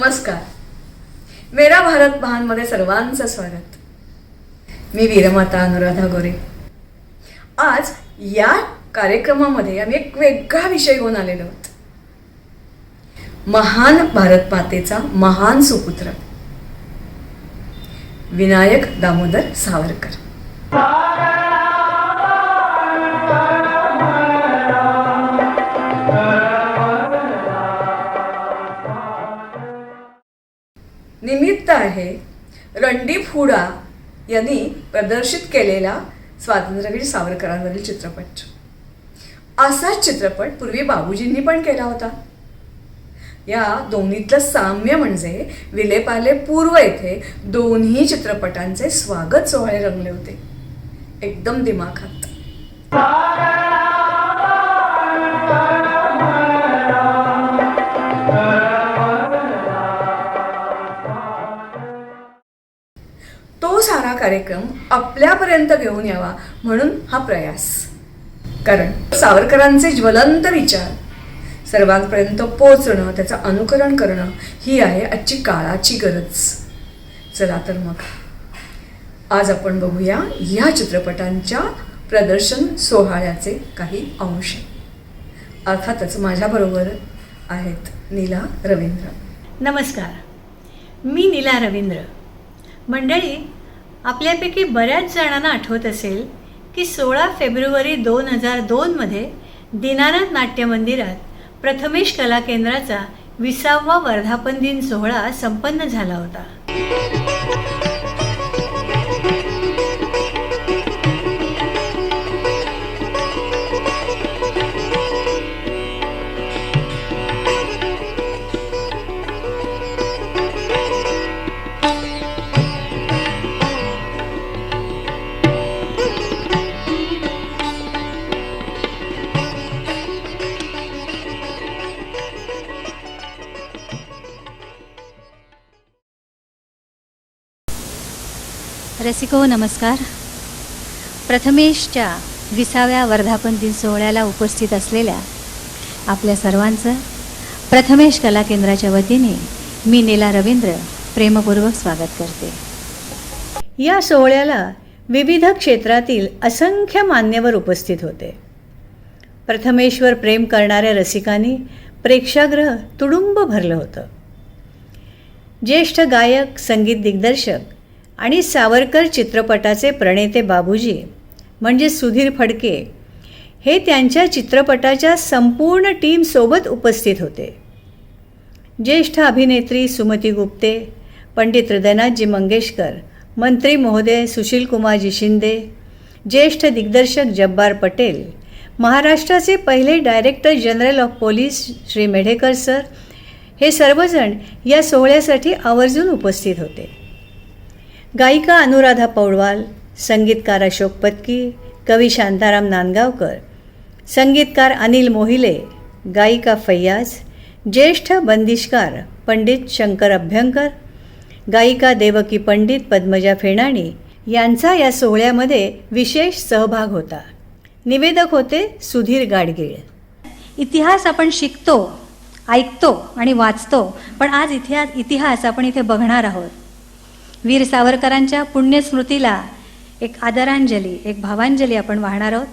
नमस्कार. मेरा भारत महानमध्ये सर्वांचं स्वागत. मी वीरमाता अनुराधा गोरे. आज या कार्यक्रमामध्ये आम्ही एक वेगळा विषय घेऊन आलेलो आहोत. महान भारत मातेचा महान सुपुत्र विनायक दामोदर सावरकर. निमित्त आहे रणदीप हुडा यांनी प्रदर्शित केलेला स्वातंत्र्यवीर सावरकरांवरील चित्रपट. असाच चित्रपट पूर्वी बाबूजींनी पण केला होता. या दोन्हीतलं साम्य म्हणजे विलेपार्ले पूर्व येथे दोन्ही चित्रपटांचे स्वागत सोहळे रंगले होते, एकदम दिमाखात. तो सारा कार्यक्रम आपल्यापर्यंत घेऊन यावा म्हणून हा प्रयास. कारण सावरकरांचे ज्वलंत विचार सर्वांपर्यंत पोहोचणं, त्याचं अनुकरण करणं ही आहे आजची काळाची गरज. चला तर मग आज आपण बघूया या चित्रपटांच्या प्रदर्शन सोहळ्याचे काही अंश. अर्थातच माझ्याबरोबर आहेत नीला रवींद्र. नमस्कार, मी नीला रवींद्र. मंडळी, आपल्यापैकी बऱ्याच जणांना आठवत असेल की 16 फेब्रुवारी 2002मध्ये दीनानाथ नाट्य मंदिरात प्रथमेश कला केंद्राचा 20वा वर्धापन दिन सोहळा संपन्न झाला होता. रसिको नमस्कार. प्रथमेशच्या 20व्या वर्धापन दिन सोहळ्याला उपस्थित असलेल्या आपल्या सर्वांचं प्रथमेश कला केंद्राच्या वतीने मी नीला रवींद्र प्रेमपूर्वक स्वागत करते. या सोहळ्याला विविध क्षेत्रातील असंख्य मान्यवर उपस्थित होते. प्रथमेशवर प्रेम करणाऱ्या रसिकांनी प्रेक्षागृह तुडुंब भरलं होतं. ज्येष्ठ गायक, संगीत दिग्दर्शक आणि सावरकर चित्रपटाचे प्रणेते बाबूजी म्हणजे सुधीर फडके हे त्यांच्या चित्रपटाच्या संपूर्ण टीमसोबत उपस्थित होते. ज्येष्ठ अभिनेत्री सुमती गुप्ते, पंडित हृदयनाथजी मंगेशकर, मंत्री महोदय सुशीलकुमारजी शिंदे, ज्येष्ठ दिग्दर्शक जब्बार पटेल, महाराष्ट्राचे पहिले director general of police Shri Medhekar sir हे सर्वजण या सोहळ्यासाठी आवर्जून उपस्थित होते. गायिका अनुराधा पौडवाल, संगीतकार अशोक पत्की, कवी शांताराम नांदगावकर, संगीतकार अनिल मोहिले, गायिका फैयाज, ज्येष्ठ बंदिशकार पंडित शंकर अभ्यंकर, गायिका देवकी पंडित पद्मजा फेणाणी यांचा या सोहळ्यामध्ये विशेष सहभाग होता. निवेदक होते सुधीर गाडगीळ. इतिहास आपण शिकतो, ऐकतो आणि वाचतो, पण आज इतिहास आपण इथे बघणार आहोत. वीर सावरकरांच्या पुण्यस्मृतीला एक आदरांजली, एक भावांजली आपण वाहणार आहोत.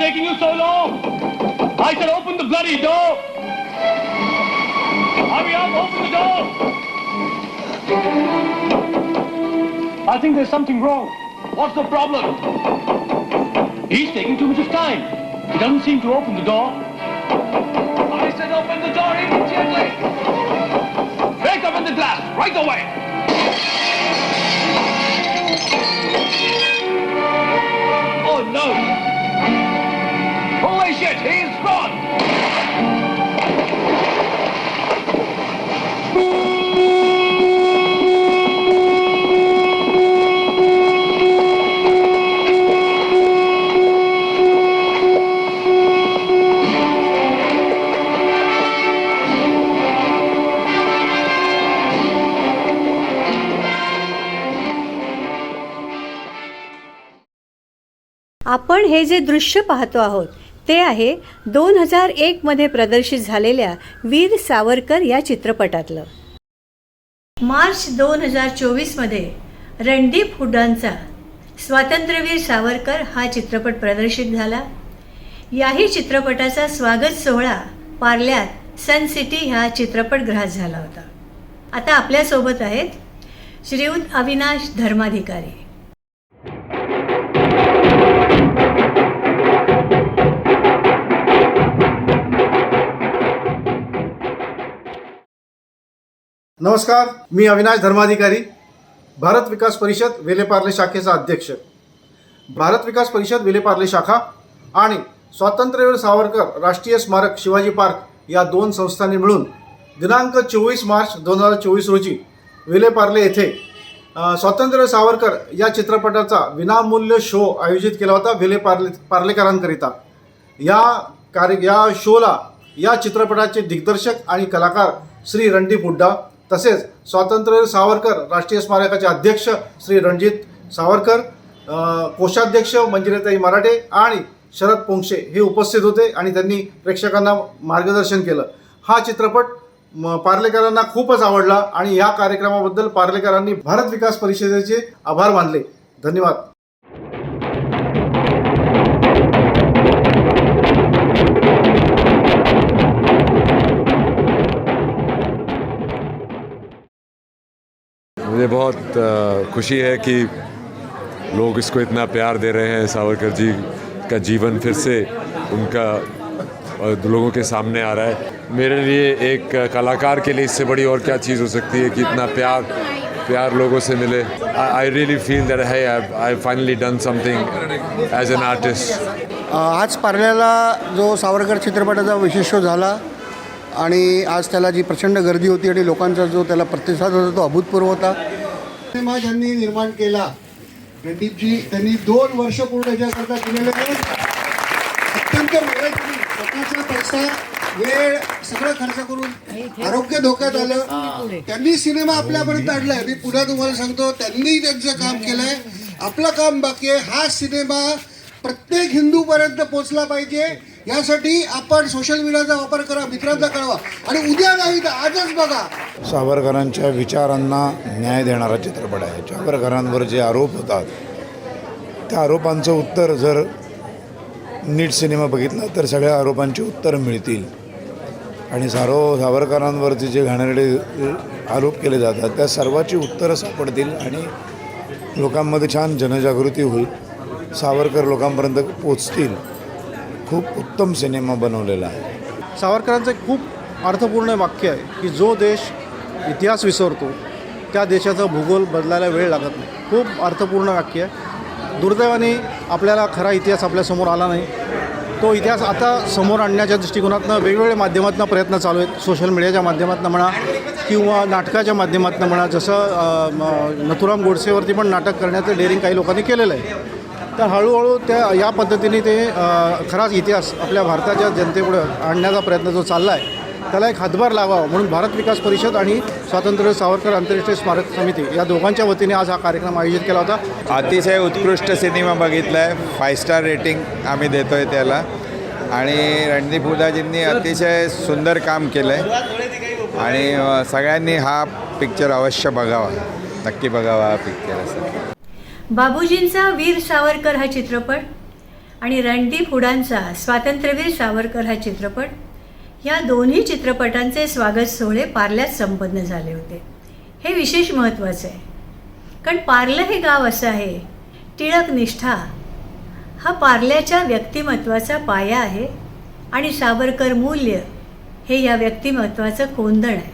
Taking you so long? I said open the bloody door. Hurry up, open the door. I think there's something wrong. What's the problem? He's taking too much of time. He doesn't seem to open the door. I said open the door immediately. Break open the glass right away. Oh no. Holy shit, he's gone! आपण हे जे दृश्य पाहतो आहोत ते आहे 2001मध्ये प्रदर्शित झालेल्या वीर सावरकर या चित्रपटातलं. मार्च 2024मध्ये रणदीप हुड्डांचा स्वातंत्र्यवीर सावरकर हा चित्रपट प्रदर्शित झाला. याही चित्रपटाचा स्वागत सोहळा पार्ल्यात सन सिटी ह्या चित्रपटगृहात झाला होता. आता आपल्यासोबत आहेत श्रीयुत अविनाश धर्माधिकारी. नमस्कार, मी अविनाश धर्माधिकारी, भारत विकास परिषद विलेपार्ले शाखेचा अध्यक्ष. भारत विकास परिषद विलेपार्ले शाखा आणि स्वातंत्र्यवीर सावरकर राष्ट्रीय स्मारक शिवाजी पार्क या दोन संस्थांनी मिळून दिनांक 24 मार्च 2024 रोजी विलेपार्ले येथे स्वातंत्र्यवीर सावरकर या चित्रपटाचा विनामूल्य शो आयोजित केला होता पार्लेकरांकरिता. या शोला या चित्रपटाचे दिग्दर्शक आणि कलाकार श्री रणदीप हुड्डा, तसेच स्वातंत्र्यवीर सावरकर राष्ट्रीय स्मारकाचे अध्यक्ष श्री रणजित सावरकर, कोषाध्यक्ष मंजिरीताई मराठे आणि शरद पोंक्षे हे उपस्थित होते आणि त्यांनी प्रेक्षकांना मार्गदर्शन केलं. हा चित्रपट पार्लेकरांना खूपच आवडला आणि या कार्यक्रमाबद्दल पार्लेकरांनी भारत विकास परिषदेचे आभार मानले. धन्यवाद. मुझे बहुत खुशी है कि लोग इसको इतना प्यार दे रहे हैं. सावरकर जी का जीवन फिर से उनका लोगों के सामने आ रहा है. मेरे लिए एक कलाकार के लिए इससे बड़ी और क्या चीज़ हो सकती है कि इतना प्यार लोगों से मिले. I really feel that I finally done something as an artist. आज पार्ल्याला जो सावरकर चित्रपटाचा विशेष शो झाला आणि आज त्याला जी प्रचंड गर्दी होती आणि लोकांचा जो त्याला प्रतिसाद होता तो अभूतपूर्व होता. सिनेमा ज्यांनी निर्माण केला रणदीपजी, त्यांनी 2 वर्ष पूर्ण याच्याकरता केलेले अत्यंत मेहनतीने स्वतःचा पैसा वेळ सगळं खर्च करून आरोग्य धोक्यात आलं. त्यांनी सिनेमा आपल्यापर्यंत आणलाय. मी पुन्हा तुम्हाला सांगतो, त्यांनी त्यांचं काम केलंय. आपलं काम बाकी आहे. हा सिनेमा प्रत्येक हिंदूपर्यंत पोहोचला पाहिजे. यासाठी आपण सोशल मीडियाचा वापर करा, मित्रांना कळवा आणि उद्या नाही तर आजच बघा. सावरकरांच्या विचारांना न्याय देणारा चित्रपट आहे. सावरकरांवर जे आरोप होतात त्या आरोपांचं उत्तर जर नीट सिनेमा बघितला तर सगळ्या आरोपांची उत्तरं मिळतील आणि सावरकरांवरती जे घाणेरडे आरोप केले जातात त्या सर्वाची उत्तरं सापडतील आणि लोकांमध्ये छान जनजागृती होईल. सावरकर लोकांपर्यंत पोचतील. खूप उत्तम सिनेमा बनवलेला आहे. सावरकरांचं एक खूप अर्थपूर्ण वाक्य आहे की जो देश इतिहास विसरतो त्या देशाचा भूगोल बदलायला वेळ लागत नाही. खूप अर्थपूर्ण वाक्य आहे. दुर्दैवाने आपल्याला खरा इतिहास आपल्यासमोर आला नाही. तो इतिहास आता समोर आणण्याच्या दृष्टिकोनातून वेगवेगळ्या माध्यमातून प्रयत्न चालू आहेत. सोशल मीडियाच्या माध्यमातून म्हणा किंवा नाटकाच्या माध्यमातून म्हणा. जसं नथुराम गोडसेवरती पण नाटक करण्याचं डेअरिंग काही लोकांनी केलेलं आहे. तर हळूहळू या पद्धतीने ते खराच इतिहास आपल्या भारताच्या जनतेपुढे आणण्याचा प्रयत्न जो चालला आहे त्याला एक हातभार लावावा म्हणून भारत विकास परिषद आणि स्वातंत्र्यवीर सावरकर आंतरराष्ट्रीय स्मारक समिती या दोघांच्या वतीने आज हा कार्यक्रम आयोजित केला होता. अतिशय उत्कृष्ट सिनेमा बघितला आहे. 5 स्टार रेटिंग आम्ही देतो आहे त्याला आणि रणदीप हुड्डाजींनी अतिशय सुंदर काम केलं आहे आणि सगळ्यांनी हा पिक्चर अवश्य बघावा. नक्की बघावा हा पिक्चर. असं बाबूजींचा वीर सावरकर हा चित्रपट आणि रणदीप हुड्डांचा स्वातंत्र्यवीर सावरकर हा चित्रपट या दोन्ही चित्रपटांचे स्वागत सोहळे पार्ल्यात संपन्न झाले होते. हे विशेष महत्त्वाचं आहे कारण पार्लं हे गाव असं आहे, टिळक निष्ठा हा पार्ल्याच्या व्यक्तिमत्वाचा पाया आहे आणि सावरकर मूल्य हे या व्यक्तिमत्वाचं कोंदण आहे.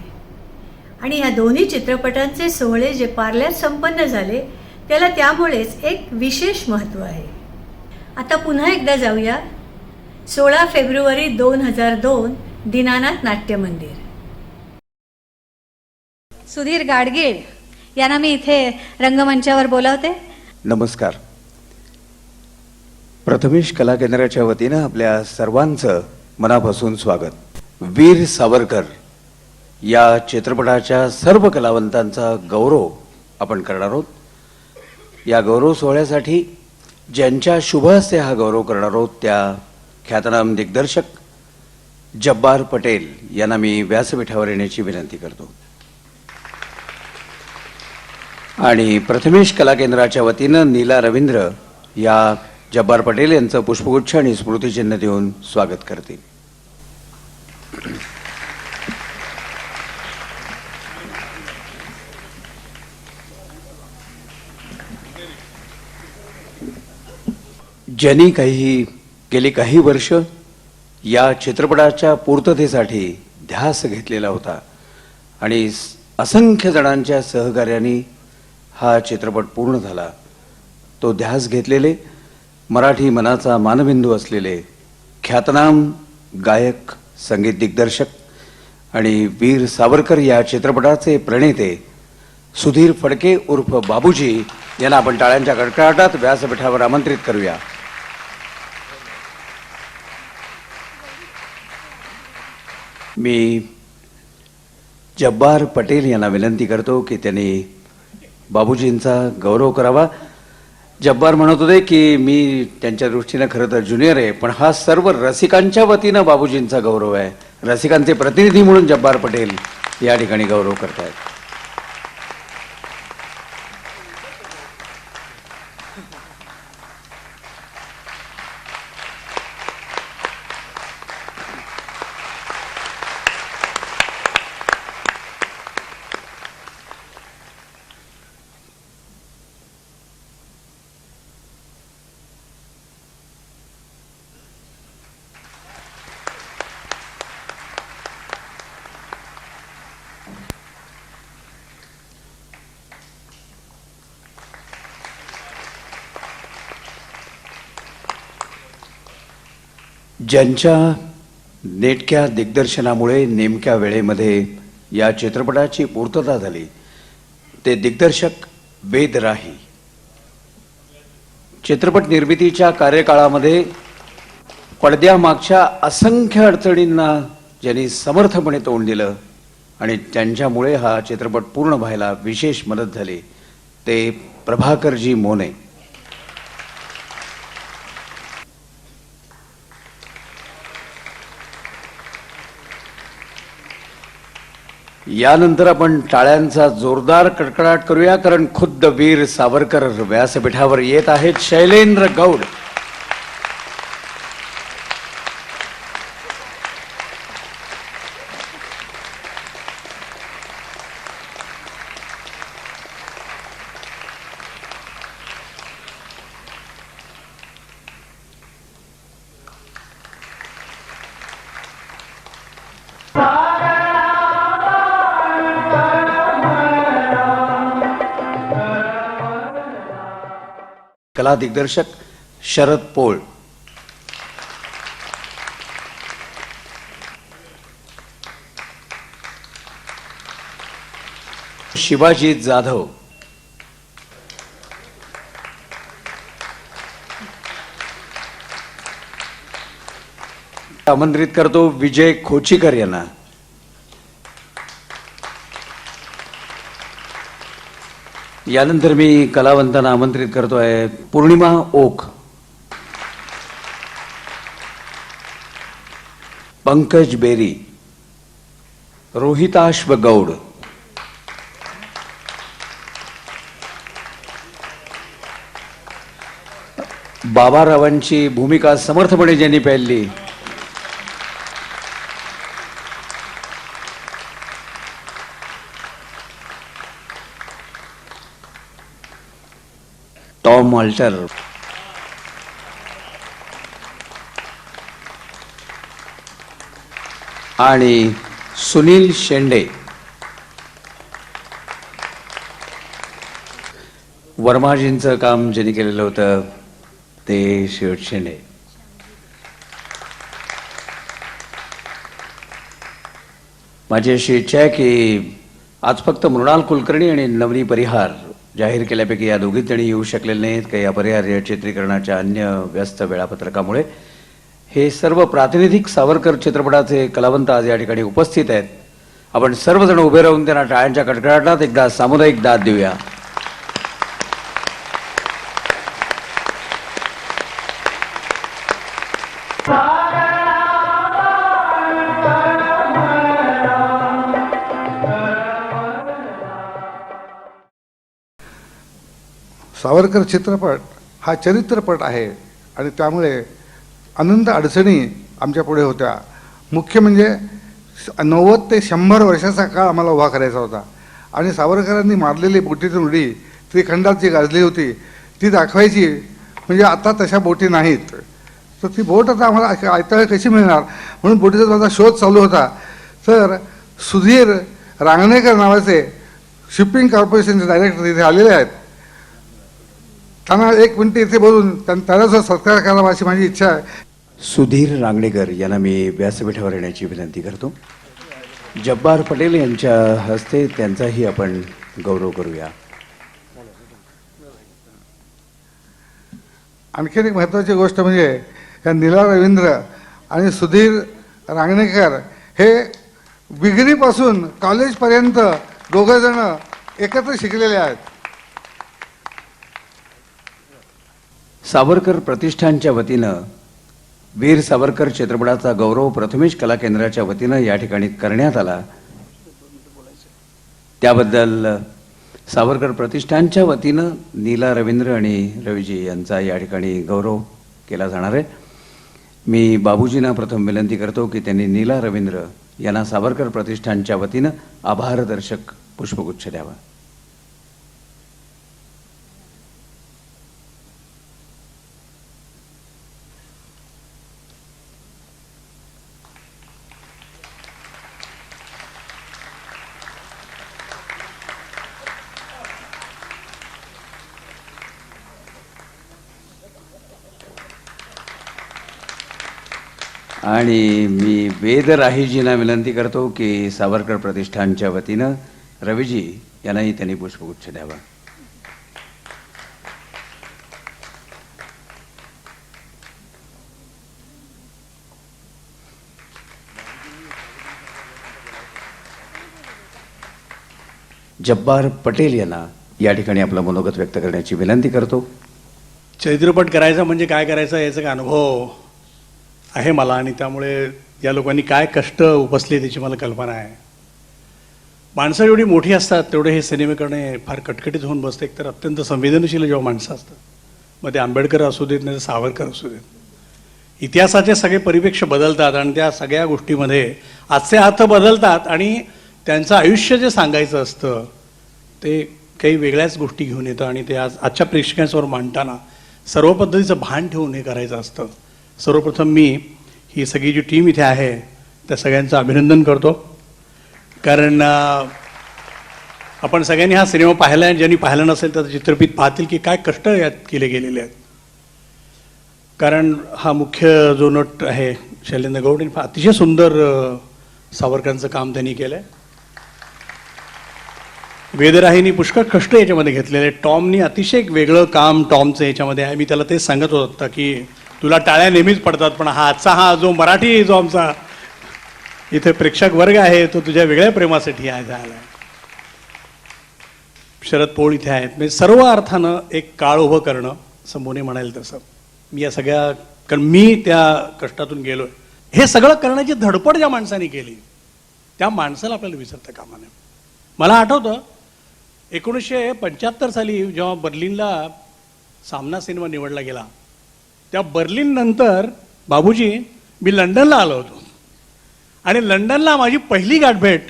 आणि या दोन्ही चित्रपटांचे सोहळे जे पार्ल्यात संपन्न झाले त्याला त्यामुळेच एक विशेष महत्त्व आहे. आता पुन्हा एकदा जाऊया 16 फेब्रुवारी 2002 दीनानाथ नाट्य मंदिर. सुधीर गाडगीळ यांना मी इथे रंगमंचावर बोलावते. नमस्कार. प्रथमेश कला केंद्राच्या वतीनं आपल्या सर्वांचं मनापासून स्वागत. वीर सावरकर या चित्रपटाच्या सर्व कलावंतांचा गौरव आपण करणार आहोत. या गौरव सोहळ्यासाठी ज्यांच्या शुभ हस्ते हा गौरव करणार आहोत त्या ख्यातनाम दिग्दर्शक जब्बार पटेल यांना मी व्यासपीठावर येण्याची विनंती करतो. आणि प्रथमेश कला केंद्राच्या वतीनं नीला रवींद्र या जब्बार पटेल यांचं पुष्पगुच्छ आणि स्मृतिचिन्ह देऊन स्वागत करतील. ज्यांनी गेली काही वर्ष या चित्रपटाच्या पूर्ततेसाठी ध्यास घेतलेला होता आणि असंख्य जणांच्या सहकार्याने हा चित्रपट पूर्ण झाला, तो ध्यास घेतलेले मराठी मनाचा मानबिंदू असलेले ख्यातनाम गायक, संगीत दिग्दर्शक आणि वीर सावरकर या चित्रपटाचे प्रणेते सुधीर फडके उर्फ बाबूजी यांना आपण टाळ्यांच्या कडकडाटात व्यासपीठावर आमंत्रित करूया. मी जब्बार पटेल यांना विनंती करतो की त्यांनी बाबूजींचा गौरव करावा. जब्बार म्हणत होते की मी त्यांच्या दृष्टीनं खरं तर ज्युनियर आहे, पण हा सर्व रसिकांच्या वतीनं बाबूजींचा गौरव आहे. रसिकांचे प्रतिनिधी म्हणून जब्बार पटेल या ठिकाणी गौरव करतायत. ज्यांच्या नेटक्या दिग्दर्शनामुळे नेमक्या वेळेमध्ये या चित्रपटाची पूर्तता झाली ते दिग्दर्शक वेद राही. चित्रपट निर्मितीच्या कार्यकाळामध्ये पडद्यामागच्या असंख्य अडचणींना ज्यांनी समर्थपणे तोंड दिलं आणि त्यांच्यामुळे हा चित्रपट पूर्ण व्हायला विशेष मदत झाली ते प्रभाकरजी मोने. यानंतर आपण टाळ्यांचा जोरदार कडकडाट करूया, कारण खुद्द वीर सावरकर व्यासपीठावर येत आहेत. शैलेंद्र गौड, कला दिग्दर्शक शरद पोळ, शिवाजी जाधव, आमंत्रित करतो विजय खोचीकर यांना. यानंतर मी कलावंतांना आमंत्रित करतोय पूर्णिमा ओक, पंकज बेरी, रोहिताश्व गौड, बाबारावांची भूमिका समर्थपणे ज्यांनी पेलली टॉम ऑल्टर, आणि सुनील शेंडे. वर्माजींचं काम ज्यांनी केलेलं होतं ते शेठ शेंडे. माझी अशी इच्छा आहे की आज फक्त मृणाल कुलकर्णी आणि नवनी परिहार जाहीर केल्यापैकी या दोघीच जणी येऊ शकलेले नाहीत, काही अपरिहार्य चित्रीकरणाच्या अन्य व्यस्त वेळापत्रकामुळे. हे सर्व प्रातिनिधिक सावरकर चित्रपटाचे कलावंत आज या ठिकाणी उपस्थित आहेत. आपण सर्वजण उभे राहून त्यांना टाळ्यांच्या कडकडाटात एकदा सामुदायिक दाद देऊया. सावरकर चित्रपट हा चरित्रपट आहे आणि त्यामुळे अनंत अडचणी आमच्या पुढे होत्या. मुख्य म्हणजे 90 ते 100 वर्षाचा काळ आम्हाला उभा करायचा होता आणि सावरकरांनी मारलेली बोटीतून उडी त्रिखंडात जी गाजली होती ती दाखवायची. म्हणजे आता तशा बोटी नाहीत, तर ती बोट आता आम्हाला आयत्या कशी मिळणार म्हणून बोटीचा माझा शोध चालू होता. तर सुधीर रांगणेकर नावाचे शिपिंग कॉर्पोरेशनचे डायरेक्टर इथे आलेले आहेत. त्यांना 1 मिनिट इथे बोलून त्यांना जो सत्कार करावा अशी माझी इच्छा आहे. सुधीर रांगणेकर यांना मी व्यासपीठावर येण्याची विनंती करतो. जब्बार पटेल यांच्या हस्ते त्यांचाही आपण गौरव करूया. आणखीन एक महत्त्वाची गोष्ट म्हणजे या नीला रवींद्र आणि सुधीर रांगणेकर हे बिगरीपासून कॉलेजपर्यंत दोघंजण एकत्र शिकलेले आहेत. सावरकर प्रतिष्ठानच्या वतीनं वीर सावरकर चित्रपटाचा गौरव प्रथमेश कला केंद्राच्या वतीनं या ठिकाणी करण्यात आला. त्याबद्दल सावरकर प्रतिष्ठानच्या वतीनं नीला रवींद्र आणि रवीजी यांचा या ठिकाणी गौरव केला जाणार आहे. मी बाबूजींना प्रथम विनंती करतो की त्यांनी नीला रवींद्र यांना सावरकर प्रतिष्ठानच्या वतीनं आभारदर्शक पुष्पगुच्छ द्यावा. आणि मी वेद राहीजींना विनंती करतो की सावरकर प्रतिष्ठानच्या वतीनं रवीजी यांनाही त्यांनी पुष्पगुच्छ द्यावा. जब्बार पटेल यांना या ठिकाणी आपलं मनोगत व्यक्त करण्याची विनंती करतो. चित्रपट करायचा म्हणजे काय करायचं याचा एक अनुभव आहे मला, आणि त्यामुळे या लोकांनी काय कष्ट उपसले त्याची मला कल्पना आहे. माणसं एवढी मोठी असतात तेवढे हे सिनेमे करणे फार कटकटीत होऊन बसते. एकतर अत्यंत संवेदनशील जेव्हा माणसं असतात, मग ते आंबेडकर असू देत नाही तर सावरकर असू देत, इतिहासाचे सगळे परिप्रेक्ष्य बदलतात आणि त्या सगळ्या गोष्टीमध्ये आजचे अर्थ बदलतात आणि त्यांचं आयुष्य जे सांगायचं असतं ते काही वेगळ्याच गोष्टी घेऊन येतं आणि ते आजच्या प्रेक्षकांसमोर मांडताना सर्व पद्धतीचं भान ठेवून हे करायचं असतं. सर्वप्रथम मी ही सगळी जी टीम इथे आहे त्या सगळ्यांचं अभिनंदन करतो, कारण आपण सगळ्यांनी हा सिनेमा पाहिला आहे. ज्यांनी पाहिला नसेल तर चित्रपट पाहतील की काय कष्ट यात केले गेलेले आहेत. कारण हा मुख्य जो नट आहे शैलेंद्र गौड यांनी अतिशय सुंदर सावरकरांचं काम त्यांनी केलं आहे. वेदराहींनी पुष्कळ कष्ट याच्यामध्ये घेतलेले. टॉमनी अतिशय एक वेगळं काम टॉमचं याच्यामध्ये आहे. मी त्याला तेच सांगत होता की तुला टाळ्या नेहमीच पडतात, पण हा जो मराठी जो आमचा इथे प्रेक्षक वर्ग आहे तो तुझ्या वेगळ्या प्रेमासाठी आहे झाला आहे. शरद पोळ इथे आहेत. म्हणजे सर्व अर्थानं एक काळ उभं करणं संबोने म्हणाल तसं. मी या सगळ्या, कारण मी त्या कष्टातून गेलो आहे. हे सगळं करण्याची धडपड ज्या माणसाने केली त्या माणसाला आपल्याला विसरता कामा नये. मला आठवतं 1975 साली जेव्हा बर्लिनला सामना सिनेमा निवडला गेला, त्या बर्लिन नंतर बाबूजी मी लंडनला आलो होतो आणि लंडनला माझी पहिली गाठभेट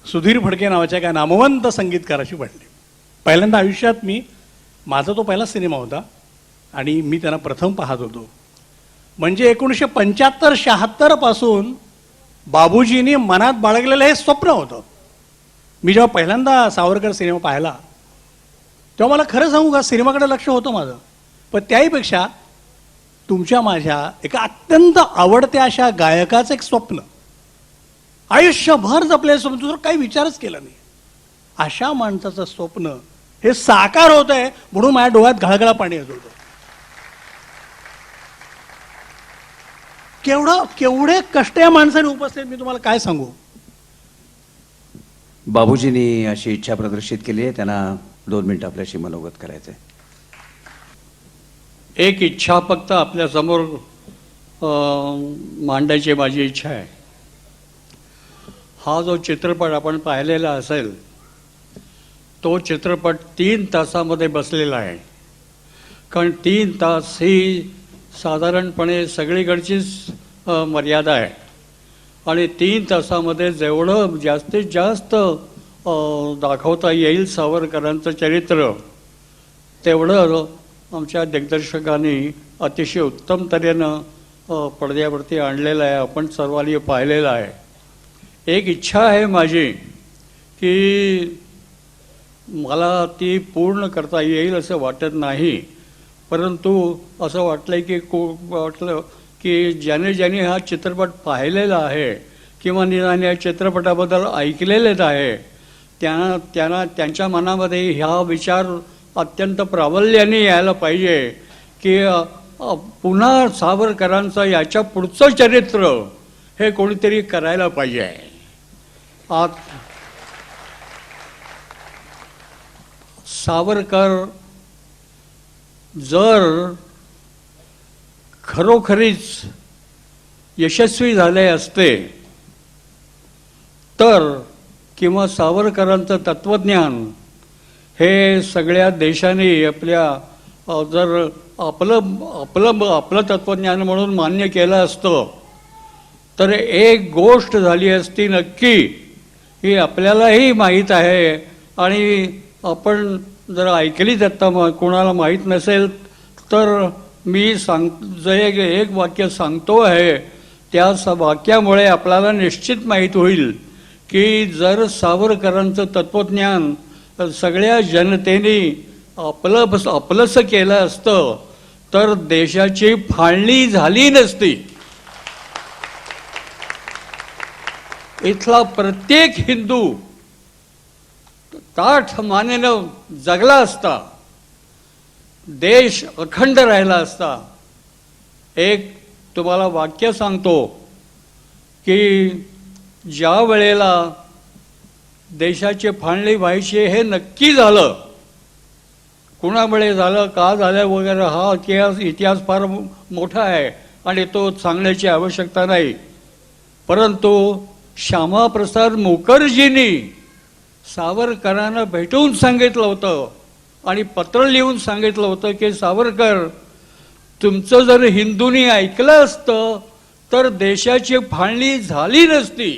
सुधीर फडके नावाच्या एका नामवंत संगीतकाराशी पडली. पहिल्यांदा आयुष्यात माझा तो पहिला सिनेमा होता आणि मी त्यांना प्रथम पाहत होतो. म्हणजे 1975-76 पासून बाबूजींनी मनात बाळगलेलं हे स्वप्न होतं. मी जेव्हा पहिल्यांदा सावरकर सिनेमा पाहिला तेव्हा मला खरं सांगू का सिनेमाकडे लक्ष होतं माझं, पण त्याहीपेक्षा तुमच्या माझ्या एका अत्यंत आवडत्या अशा गायकाचं एक स्वप्न आयुष्यभर जपले स्वप्न तुझं काही विचारच केला नाही. अशा माणसाचं स्वप्न हे साकार होत आहे म्हणून माझ्या डोळ्यात घळघळा पाणी येत होतं. केवढे कष्ट या माणसाने उपसले मी तुम्हाला काय सांगू. बाबूजींनी अशी इच्छा प्रदर्शित केली आहे, त्यांना 2 मिनिटं आपल्याशी मनोगत करायचं आहे. एक इच्छा फक्त आपल्यासमोर मांडायची माझी इच्छा आहे. हा जो चित्रपट आपण पाहिलेला असेल तो चित्रपट 3 तासामध्ये बसलेला आहे. कारण 3 तास ही साधारणपणे सगळीकडचीच मर्यादा आहे आणि 3 तासामध्ये जेवढं जास्तीत जास्त दाखवता येईल सावरकरांचं चरित्र तेवढं आमच्या दिग्दर्शकांनी अतिशय उत्तम तऱ्हेनं पडद्यावरती आणलेलं आहे. आपण सर्वांनी पाहिलेलं आहे. एक इच्छा आहे माझी की मला ती पूर्ण करता येईल असं वाटत नाही, परंतु असं वाटलं की ज्याने हा चित्रपट पाहिलेला आहे किंवा निदान या चित्रपटाबद्दल ऐकलेलेच आहे त्यांच्या मनामध्ये ह्या विचार अत्यंत प्राबल्याने यायला पाहिजे की पुन्हा सावरकरांचं याच्या पुढचं चरित्र हे कोणीतरी करायला पाहिजे. आज सावरकर जर खरोखरीच यशस्वी झाले असते तर किंवा सावरकरांचं तत्त्वज्ञान हे सगळ्या देशांनी जर आपलं तत्त्वज्ञान म्हणून मान्य केलं असतं तर एक गोष्ट झाली असती नक्की ही आपल्यालाही माहीत आहे आणि आपण जर ऐकलीच आता कोणाला माहीत नसेल तर मी एक वाक्य सांगतो आहे. त्या वाक्यामुळे आपल्याला निश्चित माहीत होईल की जर सावरकरांचं तत्त्वज्ञान सगळ्या जनतेने आपलंसं केलं असतं तर देशाची फाळणी झाली नसती. इथला प्रत्येक हिंदू ताठ मानेनं जगला असता, देश अखंड राहिला असता. एक तुम्हाला वाक्य सांगतो की ज्या वेळेला देशाची फाळणी व्हायची हे नक्की झालं, कुणामुळे झालं, का झालं वगैरे हा इतिहास फार मोठा आहे आणि तो सांगण्याची आवश्यकता नाही, परंतु श्यामाप्रसाद मुखर्जींनी सावरकरांना भेटून सांगितलं होतं आणि पत्र लिहून सांगितलं होतं की सावरकर, तुमचं जर हिंदूंनी ऐकलं असतं तर देशाची फाळणी झाली नसती.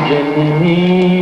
जननी